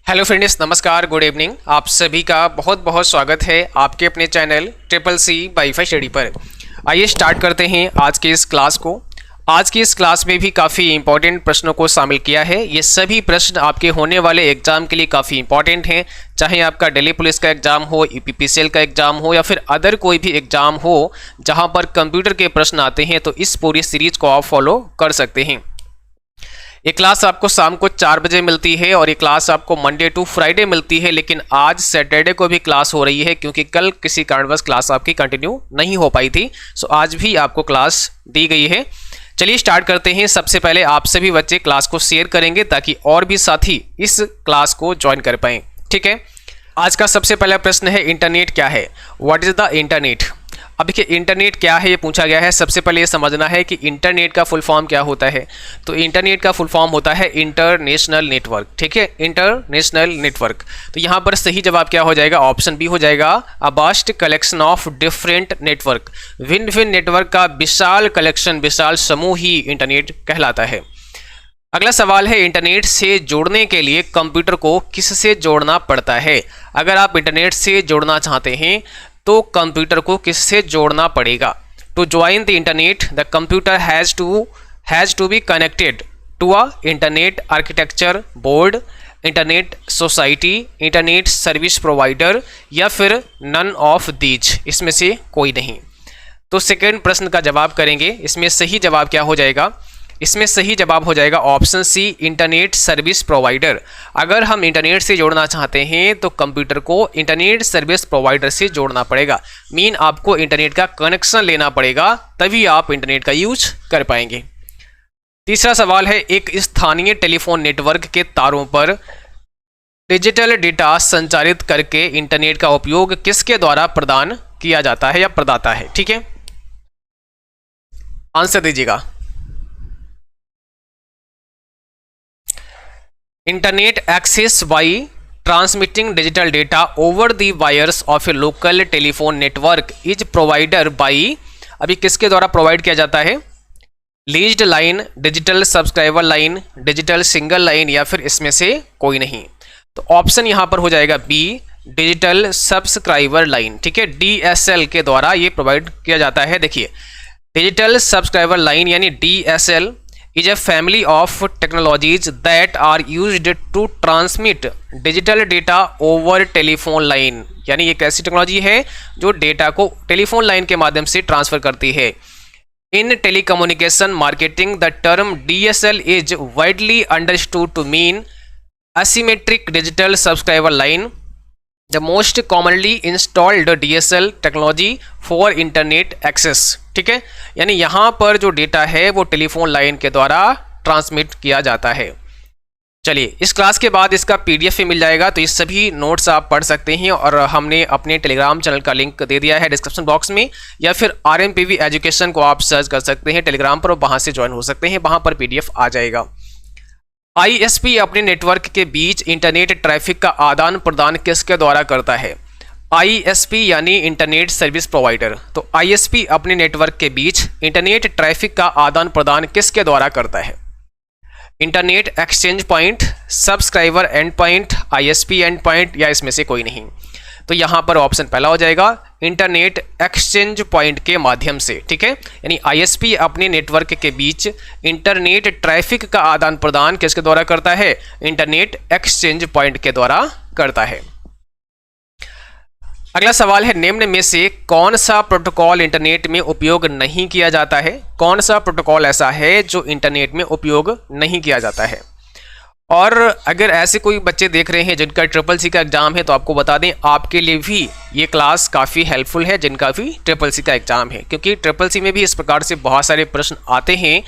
Hello friends, नमस्कार, good evening. आप सभी का बहुत बहुत स्वागत है आपके अपने channel triple C wifi study पर। आइए स्टार्ट करते हैं आज के इस क्लास को। आज की इस क्लास में भी काफ़ी इंपॉर्टेंट प्रश्नों को शामिल किया है। ये सभी प्रश्न आपके होने वाले एग्जाम के लिए काफ़ी इंपॉर्टेंट हैं, चाहे आपका दिल्ली पुलिस का एग्जाम हो, यूपीपीसीएल का एग्जाम हो या फिर अदर कोई भी एग्जाम हो जहाँ पर कंप्यूटर के प्रश्न आते हैं, तो इस पूरी सीरीज को आप फॉलो कर सकते हैं। ये क्लास आपको शाम को 4 बजे मिलती है और ये क्लास आपको मंडे टू फ्राइडे मिलती है, लेकिन आज सैटरडे को भी क्लास हो रही है क्योंकि कल किसी कारणवश क्लास आपकी कंटिन्यू नहीं हो पाई थी। सो आज भी आपको क्लास दी गई है। चलिए स्टार्ट करते हैं। सबसे पहले आप सभी बच्चे क्लास को शेयर करेंगे ताकि और भी साथी इस क्लास को ज्वाइन कर पाएँ। ठीक है, आज का सबसे पहला प्रश्न है इंटरनेट क्या है। What is the internet. अब देखिए इंटरनेट क्या है ये पूछा गया है। सबसे पहले ये समझना है कि इंटरनेट का फुल फॉर्म क्या होता है। तो इंटरनेट का फुल फॉर्म होता है इंटरनेशनल नेटवर्क। ठीक है, इंटरनेशनल नेटवर्क। तो यहाँ पर सही जवाब क्या हो जाएगा, ऑप्शन बी हो जाएगा, a vast collection of different network. भिन्न भिन्न नेटवर्क का विशाल कलेक्शन, विशाल समूह ही इंटरनेट कहलाता है। अगला सवाल है, इंटरनेट से जोड़ने के लिए कंप्यूटर को किससे जोड़ना पड़ता है। अगर आप इंटरनेट से जोड़ना चाहते हैं तो कंप्यूटर को किससे जोड़ना पड़ेगा। To join the internet the computer has to be connected to a internet architecture board, internet society, internet service provider या फिर नन ऑफ दीज, इसमें से कोई नहीं। तो सेकेंड प्रश्न का जवाब करेंगे। इसमें सही जवाब क्या हो जाएगा, इसमें सही जवाब हो जाएगा option C, internet service provider. अगर हम इंटरनेट से जोड़ना चाहते हैं तो कंप्यूटर को इंटरनेट सर्विस प्रोवाइडर से जोड़ना पड़ेगा। मीन आपको इंटरनेट का कनेक्शन लेना पड़ेगा, तभी आप इंटरनेट का यूज कर पाएंगे। तीसरा सवाल है, एक स्थानीय टेलीफोन नेटवर्क के तारों पर डिजिटल डेटा संचारित करके इंटरनेट का उपयोग किसके द्वारा प्रदान किया जाता है या प्रदाता है। ठीक है, आंसर दीजिएगा। Internet access by transmitting digital data over the wires of a local telephone network is provider by. अभी किसके द्वारा प्रोवाइड किया जाता है, leased line, digital subscriber line, digital single line या फिर इसमें से कोई नहीं। तो ऑप्शन यहाँ पर हो जाएगा बी, डिजिटल सब्सक्राइबर लाइन। ठीक है, DSL के द्वारा ये प्रोवाइड किया जाता है। देखिए डिजिटल सब्सक्राइबर लाइन यानी DSL is a family of technologies that are used to transmit digital data over telephone line। यानी एक ऐसी टेक्नोलॉजी है जो डेटा को टेलीफोन लाइन के माध्यम से ट्रांसफर करती है। In telecommunication marketing, the term DSL is widely understood to mean asymmetric digital subscriber line, the most commonly installed DSL technology for internet access। ठीक है, यानी यहाँ पर जो डेटा है वो टेलीफोन लाइन के द्वारा ट्रांसमिट किया जाता है। चलिए इस क्लास के बाद इसका PDF भी मिल जाएगा, तो ये सभी नोट्स आप पढ़ सकते हैं और हमने अपने टेलीग्राम चैनल का लिंक दे दिया है डिस्क्रिप्शन बॉक्स में, या फिर RMPV एजुकेशन को आप सर्च कर सकते हैं टेलीग्राम पर और वहाँ से ज्वाइन हो सकते हैं, वहाँ पर PDF आ जाएगा। ISP अपने नेटवर्क के बीच इंटरनेट ट्रैफिक का आदान प्रदान किसके द्वारा करता है। ISP यानी इंटरनेट सर्विस प्रोवाइडर। तो ISP अपने नेटवर्क के बीच इंटरनेट ट्रैफिक का आदान प्रदान किसके द्वारा करता है। Internet exchange point, subscriber and point, ISP and point या इसमें से कोई नहीं। तो यहाँ पर ऑप्शन पहला हो जाएगा, इंटरनेट एक्सचेंज पॉइंट के माध्यम से। ठीक है, यानी ISP अपने नेटवर्क के बीच इंटरनेट ट्रैफिक का आदान प्रदान किसके द्वारा करता है, इंटरनेट एक्सचेंज पॉइंट के द्वारा करता है। अगला सवाल है, निम्न में से कौन सा प्रोटोकॉल इंटरनेट में उपयोग नहीं किया जाता है। कौन सा प्रोटोकॉल ऐसा है जो इंटरनेट में उपयोग नहीं किया जाता है। और अगर ऐसे कोई बच्चे देख रहे हैं जिनका CCC का एग्जाम है, तो आपको बता दें आपके लिए भी ये क्लास काफ़ी हेल्पफुल है जिनका भी CCC का एग्जाम है, क्योंकि CCC में भी इस प्रकार से बहुत सारे प्रश्न आते हैं।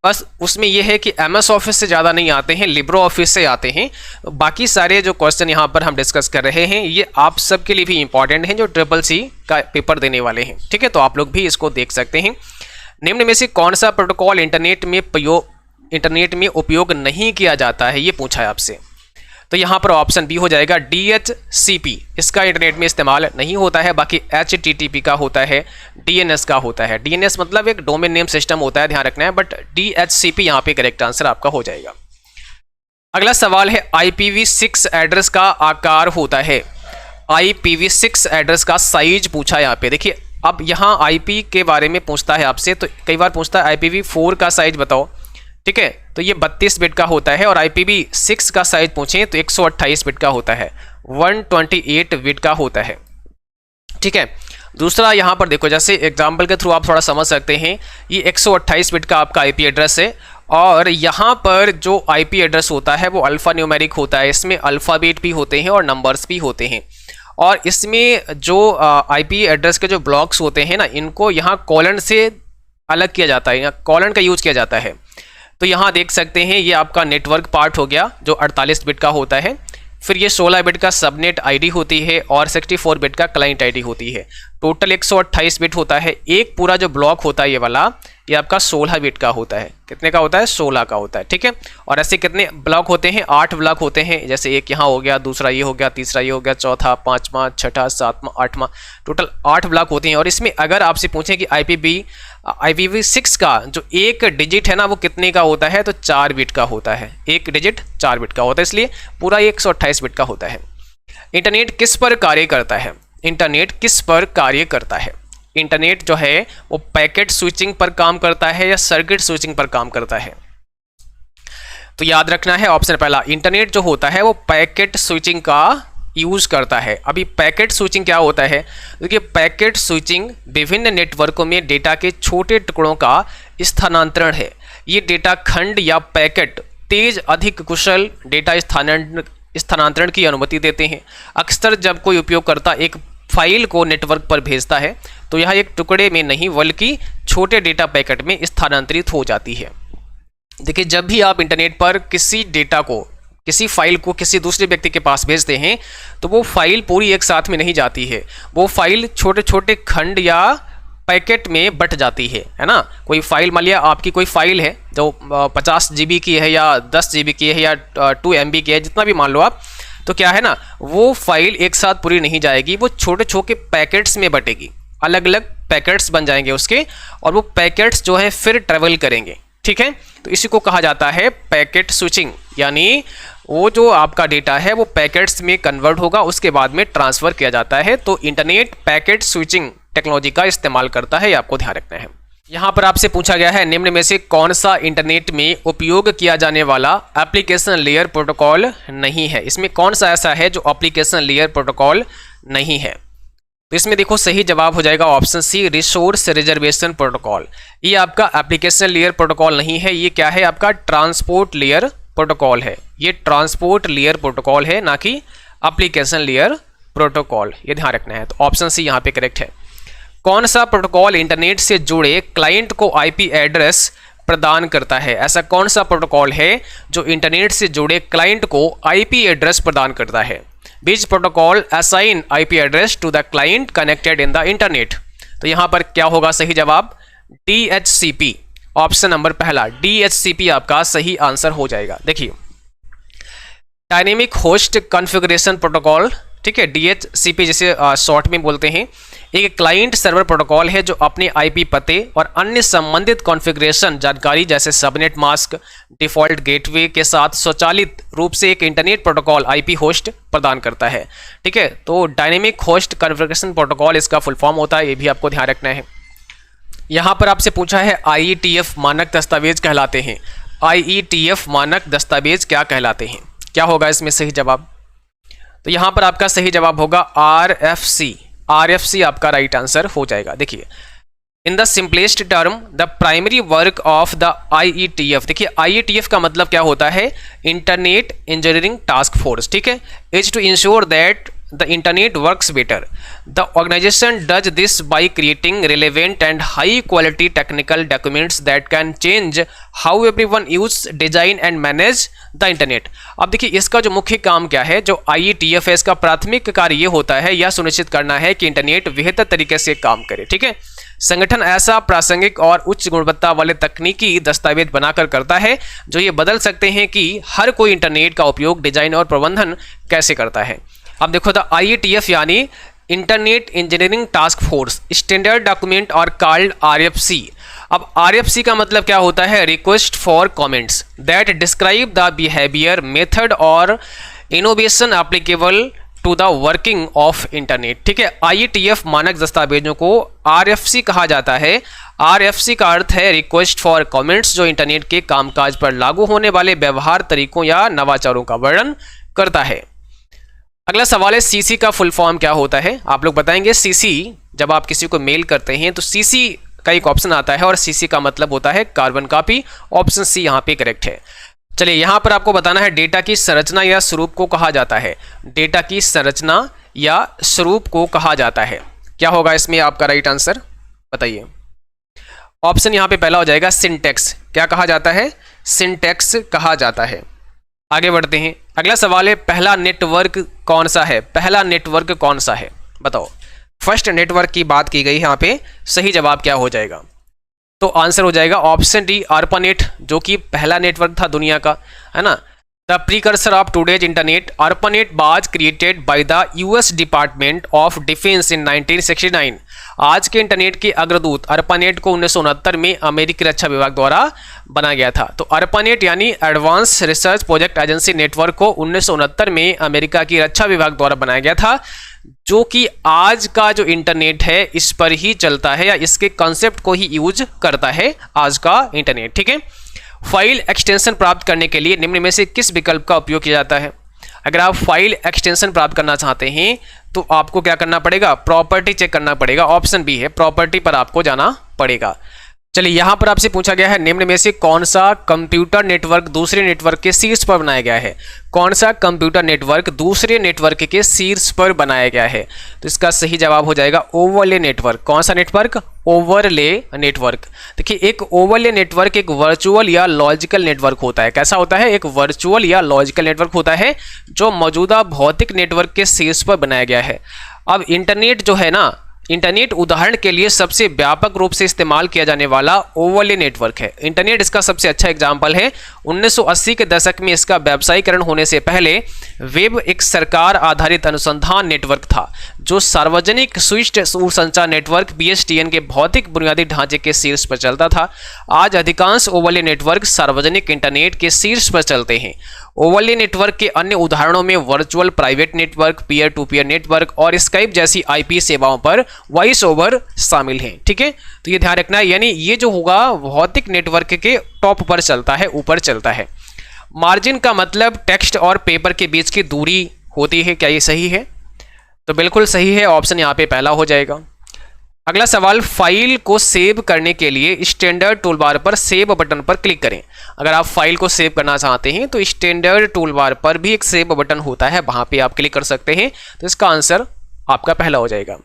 बस उसमें यह है कि MS ऑफिस से ज़्यादा नहीं आते हैं, लिब्रो ऑफिस से आते हैं। बाकी सारे जो क्वेश्चन यहाँ पर हम डिस्कस कर रहे हैं ये आप सब के लिए भी इंपॉर्टेंट हैं जो CCC का पेपर देने वाले हैं। ठीक है, तो आप लोग भी इसको देख सकते हैं। निम्न में से कौन सा प्रोटोकॉल इंटरनेट में उपयोग नहीं किया जाता है, ये पूछा है आपसे। तो यहाँ पर ऑप्शन बी हो जाएगा, DHCP। इसका इंटरनेट में इस्तेमाल नहीं होता है, बाकी HTTP का होता है, DNS का होता है। DNS मतलब एक डोमेन नेम सिस्टम होता है, ध्यान रखना है, बट DHCP यहाँ पे करेक्ट आंसर आपका हो जाएगा। अगला सवाल है IPv6 एड्रेस का आकार होता है। IPv6 एड्रेस का साइज पूछा है यहाँ पे। देखिए अब यहाँ IP के बारे में पूछता है आपसे, तो कई बार पूछता है IPv4 का साइज बताओ, ठीक है, तो ये 32 बिट का होता है। और IPv6 का साइज पूछें तो 128 बिट का होता है, 128 बिट का होता है, ठीक है। दूसरा यहाँ पर देखो, जैसे एग्जाम्पल के थ्रू आप थोड़ा समझ सकते हैं, ये 128 बिट का आपका IP एड्रेस है और यहाँ पर जो IP एड्रेस होता है वो अल्फ़ा न्यूमेरिक होता है। इसमें अल्फ़ाबेट भी होते हैं और नंबर्स भी होते हैं। और इसमें जो IP एड्रेस के जो ब्लॉक्स होते हैं ना, इनको यहाँ कॉलन से अलग किया जाता है, यहाँ कॉलन का यूज़ किया जाता है। तो यहाँ देख सकते हैं ये आपका नेटवर्क पार्ट हो गया जो 48 बिट का होता है। फिर ये 16 बिट का सबनेट आईडी होती है और 64 बिट का क्लाइंट आईडी होती है। टोटल 128 बिट होता है। एक पूरा जो ब्लॉक होता है ये वाला, ये आपका 16 बिट का होता है। कितने का होता है? 16 का होता है, ठीक है। और ऐसे कितने ब्लॉक होते हैं? 8 ब्लॉक होते हैं। जैसे एक यहाँ हो गया, दूसरा ये हो गया, तीसरा ये हो गया, चौथा, पाँचवा, छठा, सातवां, आठवां, टोटल 8 ब्लॉक होते हैं। और इसमें अगर आपसे पूछें कि IPv6 का जो एक डिजिट है ना वो कितने का होता है, तो 4 बिट का होता है। एक डिजिट 4 बिट का होता है, इसलिए पूरा 128 बिट का होता है। इंटरनेट किस पर कार्य करता है? इंटरनेट किस पर कार्य करता है? इंटरनेट जो है वो पैकेट स्विचिंग पर काम करता है या सर्किट स्विचिंग पर काम करता है? तो याद रखना है ऑप्शन पहला, इंटरनेट जो होता है वो पैकेट स्विचिंग का यूज करता है। अभी पैकेट स्विचिंग क्या होता है? देखिए पैकेट स्विचिंग विभिन्न नेटवर्कों में डेटा के छोटे टुकड़ों का स्थानांतरण है। ये डेटा खंड या पैकेट तेज, अधिक कुशल डेटा स्थानांतरण की अनुमति देते हैं। अक्सर जब कोई उपयोगकर्ता एक फाइल को नेटवर्क पर भेजता है तो यह एक टुकड़े में नहीं बल्कि छोटे डेटा पैकेट में स्थानांतरित हो जाती है। देखिए जब भी आप इंटरनेट पर किसी डेटा को, किसी फाइल को किसी दूसरे व्यक्ति के पास भेजते हैं तो वो फाइल पूरी एक साथ में नहीं जाती है, वो फाइल छोटे छोटे खंड या पैकेट में बट जाती है ना। कोई फाइल, मान लिया आपकी कोई फाइल है जो 50 GB की है या 10 GB की है या 2 MB की है, जितना भी मान लो आप, तो क्या है ना, वो फाइल एक साथ पूरी नहीं जाएगी, वो छोटे छोटे पैकेट्स में बटेगी, अलग अलग पैकेट्स बन जाएंगे उसके, और वो पैकेट्स जो है फिर ट्रेवल करेंगे, ठीक है। तो इसी को कहा जाता है पैकेट स्विचिंग, यानी वो जो आपका डेटा है वो पैकेट्स में कन्वर्ट होगा, उसके बाद में ट्रांसफर किया जाता है। तो इंटरनेट पैकेट स्विचिंग टेक्नोलॉजी का इस्तेमाल करता है, ये आपको ध्यान रखना है। यहाँ पर आपसे पूछा गया है निम्न में से कौन सा इंटरनेट में उपयोग किया जाने वाला एप्लीकेशन लेयर प्रोटोकॉल नहीं है? इसमें कौन सा ऐसा है जो एप्लीकेशन लेयर प्रोटोकॉल नहीं है? तो इसमें देखो सही जवाब हो जाएगा option C, resource reservation protocol. ये आपका एप्लीकेशन लेयर प्रोटोकॉल नहीं है, ये क्या है? आपका ट्रांसपोर्ट लेयर प्रोटोकॉल है। ये ट्रांसपोर्ट लेयर प्रोटोकॉल है, ना कि एप्लीकेशन लेयर प्रोटोकॉल, ये ध्यान रखना है। तो ऑप्शन सी यहाँ पे करेक्ट है। कौन सा प्रोटोकॉल इंटरनेट से जुड़े क्लाइंट को IP एड्रेस प्रदान करता है? ऐसा कौन सा प्रोटोकॉल है जो इंटरनेट से जुड़े क्लाइंट को IP एड्रेस प्रदान करता है? Which protocol assign IP address to the client connected in the internet? तो यहाँ पर क्या होगा सही जवाब? DHCP, ऑप्शन नंबर पहला DHCP आपका सही आंसर हो जाएगा। देखिए डायनेमिक होस्ट कॉन्फ़िगरेशन प्रोटोकॉल, ठीक है, DHCP जिसे शॉर्ट में बोलते हैं, एक क्लाइंट सर्वर प्रोटोकॉल है जो अपने IP पते और अन्य संबंधित कॉन्फ़िगरेशन जानकारी जैसे सबनेट मास्क, डिफ़ॉल्ट गेटवे के साथ स्वचालित रूप से एक इंटरनेट प्रोटोकॉल IP होस्ट प्रदान करता है, ठीक है। तो डायनेमिक होस्ट कॉन्फ़िगरेशन प्रोटोकॉल इसका फुल फॉर्म होता है, ये भी आपको ध्यान रखना है। यहाँ पर आपसे पूछा है IETF मानक दस्तावेज कहलाते हैं। IETF मानक दस्तावेज क्या कहलाते हैं? क्या होगा इसमें सही जवाब? तो यहाँ पर आपका सही जवाब होगा RFC आपका राइट आंसर हो जाएगा। देखिए in the simplest term the primary work of the IETF, देखिए IETF का मतलब क्या होता है? इंटरनेट इंजीनियरिंग टास्क फोर्स, ठीक है, is to ensure that the internet works better. The organization does this by creating relevant and high quality technical documents that can change how everyone use, design and manage the internet. अब देखिए इसका जो मुख्य काम क्या है, जो IETF है, इसका प्राथमिक कार्य ये होता है, यह सुनिश्चित करना है कि इंटरनेट बेहतर तरीके से काम करे, ठीक है। संगठन ऐसा प्रासंगिक और उच्च गुणवत्ता वाले तकनीकी दस्तावेज बनाकर करता है जो ये बदल सकते हैं कि हर कोई इंटरनेट का उपयोग, डिजाइन और प्रबंधन कैसे करता है। अब देखो द IETF यानी Internet Engineering Task Force standard document और कॉल्ड RFC। अब RFC का मतलब क्या होता है? Request for comments that describe the behaviour, method और innovation applicable to the working of internet. ठीक है, IETF मानक दस्तावेजों को RFC कहा जाता है। RFC का अर्थ है रिक्वेस्ट फॉर कमेंट्स, जो इंटरनेट के कामकाज पर लागू होने वाले व्यवहार तरीकों या नवाचारों का वर्णन करता है। अगला सवाल है CC का फुल फॉर्म क्या होता है? आप लोग बताएंगे। CC, जब आप किसी को मेल करते हैं तो CC का एक ऑप्शन आता है और CC का मतलब होता है कार्बन कॉपी। ऑप्शन सी यहाँ पे करेक्ट है। चलिए यहाँ पर आपको बताना है डेटा की संरचना या स्वरूप को कहा जाता है। डेटा की संरचना या स्वरूप को कहा जाता है, क्या होगा इसमें आपका राइट आंसर? बताइए। ऑप्शन यहाँ पे पहला हो जाएगा सिंटैक्स। क्या कहा जाता है? सिंटैक्स कहा जाता है। आगे बढ़ते हैं। अगला सवाल है पहला नेटवर्क कौन सा है? पहला नेटवर्क कौन सा है बताओ। फर्स्ट नेटवर्क की बात की गई यहाँ पे, सही जवाब क्या हो जाएगा? तो आंसर हो जाएगा ऑप्शन डी ARPANET, जो कि पहला नेटवर्क था दुनिया का, है ना। The precursor of today's internet, ARPANET was created by the US department of defence in 1969। आज के इंटरनेट के अग्रदूत ARPANET को 1969 में अमेरिकी रक्षा विभाग द्वारा बनाया गया था। तो ARPANET यानी advance research project agency network को 1969 में अमेरिका की रक्षा विभाग द्वारा बनाया गया था, जो कि आज का जो इंटरनेट है इस पर ही चलता है या इसके कॉन्सेप्ट को ही यूज करता है आज का इंटरनेट। ठीक है, फाइल एक्सटेंशन प्राप्त करने के लिए निम्न में से किस विकल्प का उपयोग किया जाता है? अगर आप फाइल एक्सटेंशन प्राप्त करना चाहते हैं तो आपको क्या करना पड़ेगा? प्रॉपर्टी चेक करना पड़ेगा। ऑप्शन बी है, प्रॉपर्टी पर आपको जाना पड़ेगा। चलिए यहाँ पर आपसे पूछा गया है निम्न में से कौन सा कंप्यूटर नेटवर्क दूसरे नेटवर्क के शीर्ष पर बनाया गया है? कौन सा कंप्यूटर नेटवर्क दूसरे नेटवर्क के शीर्ष पर बनाया गया है? तो इसका सही जवाब हो जाएगा ओवरले नेटवर्क। कौन सा नेटवर्क? Overlay network. देखिए, एक ओवरले नेटवर्क एक वर्चुअल या लॉजिकल नेटवर्क होता है। कैसा होता है? एक वर्चुअल या लॉजिकल नेटवर्क होता है जो मौजूदा भौतिक नेटवर्क के शीर्ष पर बनाया गया है। अब इंटरनेट जो है ना, इंटरनेट उदाहरण के लिए सबसे व्यापक रूप से इस्तेमाल किया जाने वाला ओवरले नेटवर्क है। इंटरनेट इसका सबसे अच्छा एग्जाम्पल है। 1980 के दशक में इसका व्यावसायीकरण होने से पहले वेब एक सरकार आधारित अनुसंधान नेटवर्क था जो सार्वजनिक स्विच्ड दूरसंचार नेटवर्क BSTN के भौतिक बुनियादी ढांचे के शीर्ष पर चलता था। आज अधिकांश ओवरले नेटवर्क सार्वजनिक इंटरनेट के शीर्ष पर चलते हैं। ओवरले नेटवर्क के अन्य उदाहरणों में virtual private network, peer to peer network और स्काइप जैसी IP सेवाओं पर वॉइस ओवर शामिल हैं। ठीक है, तो ये ध्यान रखना है, यानी ये जो होगा भौतिक नेटवर्क के टॉप पर चलता है, ऊपर चलता है। मार्जिन का मतलब टेक्स्ट और पेपर के बीच की दूरी होती है। क्या ये सही है? तो बिल्कुल सही है, ऑप्शन यहाँ पे पहला हो जाएगा। अगला सवाल, फाइल को सेव करने के लिए स्टैंडर्ड टूलबार पर सेव बटन पर क्लिक करें। अगर आप फाइल को सेव करना चाहते हैं तो स्टैंडर्ड टूलबार पर भी एक सेव बटन होता है, वहां पे आप क्लिक कर सकते हैं। तो इसका आंसर आपका पहला हो जाएगा।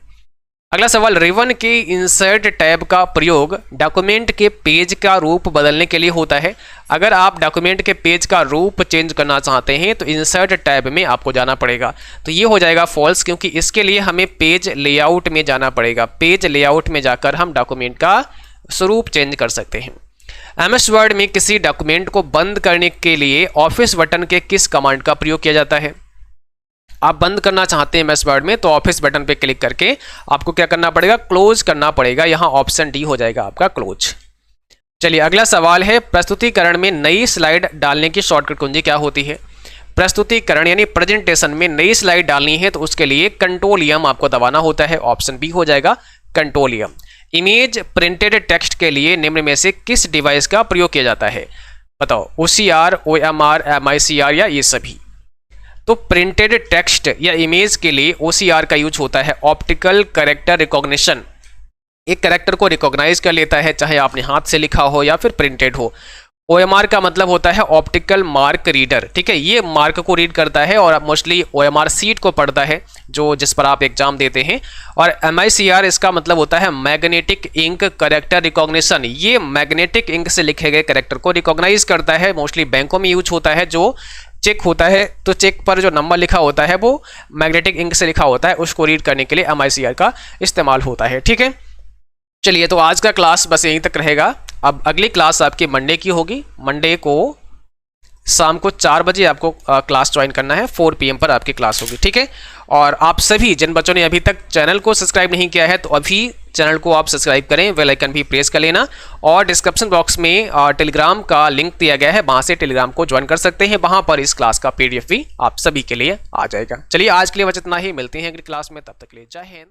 अगला सवाल, रिबन के इंसर्ट टैब का प्रयोग डॉक्यूमेंट के पेज का रूप बदलने के लिए होता है। अगर आप डॉक्यूमेंट के पेज का रूप चेंज करना चाहते हैं तो इंसर्ट टैब में आपको जाना पड़ेगा। तो ये हो जाएगा फॉल्स, क्योंकि इसके लिए हमें पेज लेआउट में जाना पड़ेगा। पेज लेआउट में जाकर हम डॉक्यूमेंट का स्वरूप चेंज कर सकते हैं। MS वर्ड में किसी डॉक्यूमेंट को बंद करने के लिए ऑफिस बटन के किस कमांड का प्रयोग किया जाता है? आप बंद करना चाहते हैं MS वर्ड में तो ऑफिस बटन पे क्लिक करके आपको क्या करना पड़ेगा? क्लोज करना पड़ेगा। यहाँ ऑप्शन डी हो जाएगा आपका क्लोज। चलिए अगला सवाल है, प्रस्तुतिकरण में नई स्लाइड डालने की शॉर्टकट कुंजी क्या होती है? प्रस्तुतिकरण यानी प्रेजेंटेशन में नई स्लाइड डालनी है तो उसके लिए कंट्रोल-M आपको दबाना होता है। ऑप्शन बी हो जाएगा कंट्रोल-M। इमेज प्रिंटेड टेक्स्ट के लिए निम्न में से किस डिवाइस का प्रयोग किया जाता है? बताओ, OCR, OMR, MICR या ये सभी? तो प्रिंटेड टेक्स्ट या इमेज के लिए OCR का यूज होता है, ऑप्टिकल कैरेक्टर रिकॉग्निशन। एक कैरेक्टर को रिकॉग्नाइज कर लेता है, चाहे आपने हाथ से लिखा हो या फिर प्रिंटेड हो। OMR का मतलब होता है ऑप्टिकल मार्क रीडर। ठीक है, ये मार्क को रीड करता है और मोस्टली OMR सीट को पढ़ता है जो जिस पर आप एग्जाम देते हैं। और MICR इसका मतलब होता है मैग्नेटिक इंक कैरेक्टर रिकॉग्निशन। ये मैग्नेटिक इंक से लिखे गए कैरेक्टर को रिकॉग्नाइज करता है। मोस्टली बैंकों में यूज होता है। जो चेक होता है तो चेक पर जो नंबर लिखा होता है वो मैग्नेटिक इंक से लिखा होता है, उसको रीड करने के लिए MICR का इस्तेमाल होता है। ठीक है, चलिए तो आज का क्लास बस यहीं तक रहेगा। अब अगली क्लास आपकी मंडे की होगी। मंडे को शाम को 4 बजे आपको क्लास ज्वाइन करना है। 4 PM पर आपकी क्लास होगी। ठीक है, और आप सभी जिन बच्चों ने अभी तक चैनल को सब्सक्राइब नहीं किया है तो अभी चैनल को आप सब्सक्राइब करें, बेल आइकन भी प्रेस कर लेना और डिस्क्रिप्शन बॉक्स में टेलीग्राम का लिंक दिया गया है, वहां से टेलीग्राम को ज्वाइन कर सकते हैं। वहां पर इस क्लास का पीडीएफ भी आप सभी के लिए आ जाएगा। चलिए आज के लिए बस इतना ही, मिलते हैं अगली क्लास में, तब तक के लिए जय हिंद।